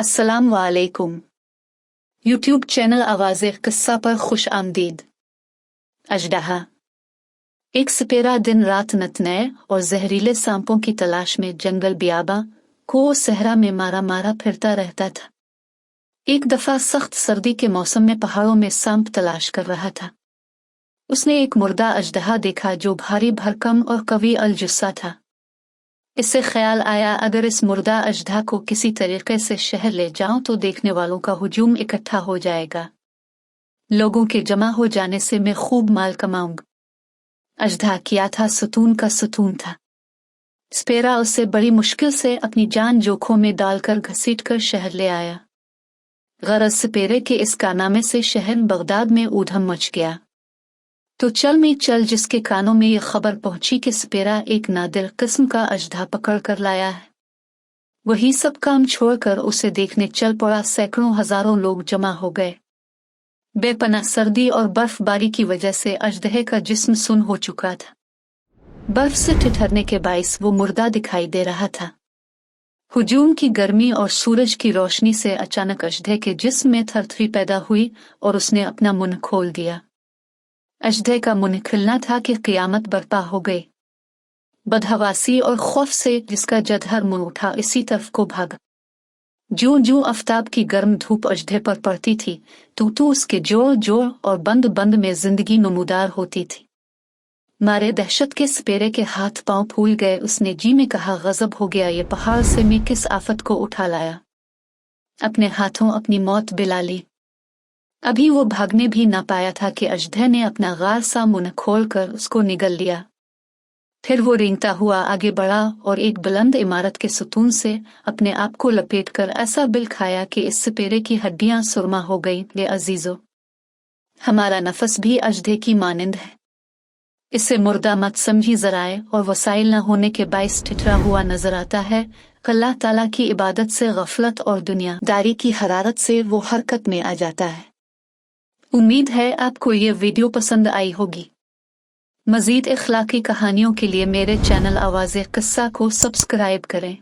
अस्सलाम वालेकुम। YouTube channel आवाज़े क़िस्सा पर खुश आमदीद। अजडहा। एक सपेरा दिन रात नतनए और जहरीले सांपों की तलाश में जंगल बियाबा को सहरा में मारा मारा फिरता रहता था। एक दफा सख्त सर्दी के मौसम में पहाड़ों में सांप तलाश कर रहा था। उसने एक मुर्दा अजडहा देखा जो भारी भरकम और कवी अल जुस्सा था। इससे ख्याल आया, अगर इस मुर्दा अजडहा को किसी तरीके से शहर ले जाऊं तो देखने वालों का हुजूम इकट्ठा हो जाएगा। लोगों के जमा हो जाने से मैं खूब माल कमाऊंगा। अजडहा क्या था, सुतून का सुतून था। स्पेरा उससे बड़ी मुश्किल से अपनी जान जोखों में डालकर घसीट कर शहर ले आया। गरज स्पेरे के इस कारनामे से शहर बगदाद में ऊधम मच गया। तो चल में चल जिसके कानों में यह खबर पहुंची कि स्पेरा एक नादिर किस्म का अजडहा पकड़ कर लाया है, वही सब काम छोड़कर उसे देखने चल पड़ा। सैकड़ों हजारों लोग जमा हो गए। बेपनाह सर्दी और बर्फबारी की वजह से अजदहे का जिस्म सुन हो चुका था। बर्फ से ठिठुरने के बाइस वो मुर्दा दिखाई दे रहा था। हुजूम की गर्मी और सूरज की रोशनी से अचानक अजदहे के जिस्म में थरथरी पैदा हुई और उसने अपना मुंह खोल दिया। अजदहे का मुंह खिलना था कि क़यामत बर्पा हो गई। बदहवासी और खौफ से जिसका जदहर मुंह उठा इसी तरफ को भागा। जूं जूं आफताब की गर्म धूप अजदहे पर पड़ती थी, तू उसके जोर जोर और बंद बंद में जिंदगी नमूदार होती थी। मारे दहशत के स्पेरे के हाथ पांव फूल गए। उसने जी में कहा, गजब हो गया, ये पहाड़ से मैं किस आफत को उठा लाया। अपने हाथों अपनी मौत बिला ली। अभी वो भागने भी ना पाया था कि अजदहे ने अपना गार सा मुंह खोलकर उसको निगल लिया। फिर वो रेंगता हुआ आगे बढ़ा और एक बुलंद इमारत के सुतून से अपने आप को लपेटकर ऐसा बिल खाया कि इस सपेरे की हड्डियां सुरमा हो गई। ये अजीजों, हमारा नफस भी अजदहे की मानिंद है। इसे मुर्दा मत समझी, जराए और वसाइल न होने के बाइस ठिठुरा हुआ नजर आता है। अल्लाह ताला की इबादत से गफलत और दुनियादारी की हरारत से वो हरकत में आ जाता है। उम्मीद है आपको ये वीडियो पसंद आई होगी। मज़ीद इख्लाकी कहानियों के लिए मेरे चैनल आवाज़े क़िस्सा को सब्सक्राइब करें।